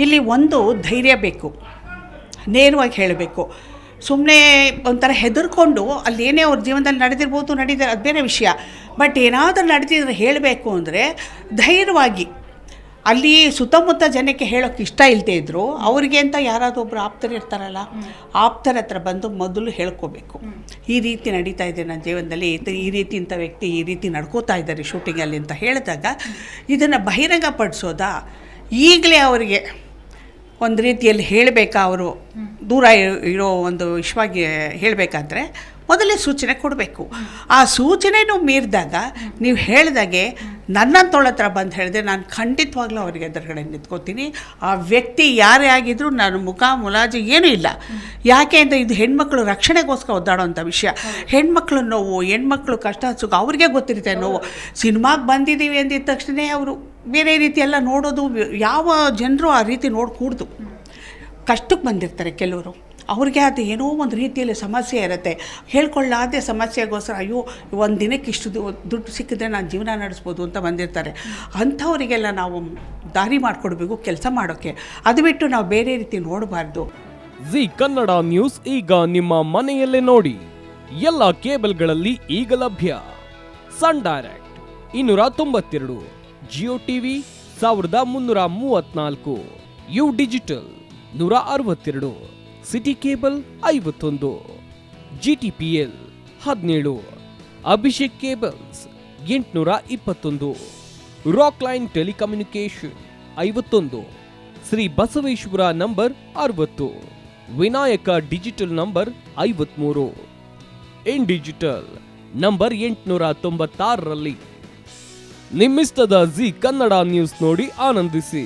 ಇಲ್ಲಿ ಒಂದು ಧೈರ್ಯ ಬೇಕು, ನೇರವಾಗಿ ಹೇಳಬೇಕು. ಸುಮ್ಮನೆ ಒಂಥರ ಹೆದರ್ಕೊಂಡು ಅಲ್ಲೇನೇ ಅವ್ರ ಜೀವನದಲ್ಲಿ ನಡೆದಿರ್ಬೋದು, ಅದು ಬೇರೆ ವಿಷಯ. ಬಟ್ ಏನಾದರೂ ನಡೆದಿದ್ರೆ ಹೇಳಬೇಕು ಅಂದರೆ ಧೈರ್ಯವಾಗಿ, ಅಲ್ಲಿ ಸುತ್ತಮುತ್ತ ಜನಕ್ಕೆ ಹೇಳೋಕ್ಕೆ ಇಷ್ಟ ಇಲ್ಲದೇ ಇದ್ದರು ಅವರಿಗೆ ಅಂತ ಯಾರಾದರೂ ಒಬ್ಬರು ಆಪ್ತರು ಇರ್ತಾರಲ್ಲ, ಆಪ್ತರ ಹತ್ರ ಬಂದು ಮೊದಲು ಹೇಳ್ಕೋಬೇಕು, ಈ ರೀತಿ ನಡೀತಾ ಇದೆ ನನ್ನ ಜೀವನದಲ್ಲಿ, ಈ ರೀತಿ ಇಂಥ ವ್ಯಕ್ತಿ ಈ ರೀತಿ ನಡ್ಕೋತಾ ಇದ್ದಾರೆ ಶೂಟಿಂಗಲ್ಲಿ ಅಂತ ಹೇಳಿದಾಗ ಇದನ್ನು ಬಹಿರಂಗಪಡಿಸೋದಾ, ಈಗಲೇ ಅವರಿಗೆ ಒಂದು ರೀತಿಯಲ್ಲಿ ಹೇಳಬೇಕಾ, ಅವರು ದೂರ ಇರೋ ಒಂದು ವಿಷಯವಾಗಿ ಹೇಳಬೇಕಾದ್ರೆ ಮೊದಲೇ ಸೂಚನೆ ಕೊಡಬೇಕು. ಆ ಸೂಚನೆನೂ ಮೀರಿದಾಗ ನೀವು ಹೇಳಿದಾಗೆ ನನ್ನಂತೋಳ ಹತ್ರ ಬಂದು ಹೇಳಿದೆ, ನಾನು ಖಂಡಿತವಾಗ್ಲೂ ಅವರಿಗೆ ಎದುರುಗಡೆ ನಿಂತ್ಕೋತೀನಿ. ಆ ವ್ಯಕ್ತಿ ಯಾರೇ ಆಗಿದ್ರೂ ನಾನು ಮುಖ ಮುಲಾಜು ಏನೂ ಇಲ್ಲ. ಯಾಕೆ ಅಂದರೆ ಇದು ಹೆಣ್ಮಕ್ಳು ರಕ್ಷಣೆಗೋಸ್ಕರ ಒದ್ದಾಡೋವಂಥ ವಿಷಯ. ಹೆಣ್ಮಕ್ಳು ನೋವು, ಹೆಣ್ಮಕ್ಳು ಕಷ್ಟ ಸುಖ ಅವ್ರಿಗೆ ಗೊತ್ತಿರುತ್ತೆ ನೋವು. ಸಿನಿಮಾಗೆ ಬಂದಿದ್ದೀವಿ ಅಂದಿದ್ದ ತಕ್ಷಣ ಅವರು ಬೇರೆ ರೀತಿ ಎಲ್ಲ ನೋಡೋದು, ಯಾವ ಜನರು ಆ ರೀತಿ ನೋಡಕೂಡ್ದು. ಕಷ್ಟಕ್ಕೆ ಬಂದಿರ್ತಾರೆ ಕೆಲವರು, ಅವ್ರಿಗೆ ಅದು ಏನೋ ಒಂದು ರೀತಿಯಲ್ಲಿ ಸಮಸ್ಯೆ ಇರುತ್ತೆ, ಹೇಳ್ಕೊಳ್ಳಾದೆ ಸಮಸ್ಯೆಗೋಸ್ಕರ ಅಯ್ಯೋ ಒಂದು ದಿನಕ್ಕೆ ಇಷ್ಟು ದುಡ್ಡು ಸಿಕ್ಕಿದ್ರೆ ನಾನು ಜೀವನ ನಡೆಸ್ಬೋದು ಅಂತ ಬಂದಿರ್ತಾರೆ. ಅಂಥವರಿಗೆಲ್ಲ ನಾವು ದಾರಿ ಮಾಡಿಕೊಡ್ಬೇಕು ಕೆಲಸ ಮಾಡೋಕ್ಕೆ. ಅದು ಬಿಟ್ಟು ನಾವು ಬೇರೆ ರೀತಿ ನೋಡಬಾರ್ದು. ಜಿ ಕನ್ನಡ ನ್ಯೂಸ್ ಈಗ ನಿಮ್ಮ ಮನೆಯಲ್ಲೇ ನೋಡಿ. ಎಲ್ಲ ಕೇಬಲ್ಗಳಲ್ಲಿ ಈಗ ಲಭ್ಯ. Sun Direct 292, Jio TV 1334, U digital 162, city cable 51, GTPL 17, Abhishek cables 821, rock line telecommunication 51, Shri Basaveshwara number 60, Vinayaka digital number 53, in digital number 896ರಲ್ಲಿ. ನಿಮ್ಮಿಸ್ತದ ಜಿ ಕನ್ನಡ ನ್ಯೂಸ್ ನೋಡಿ ಆನಂದಿಸಿ.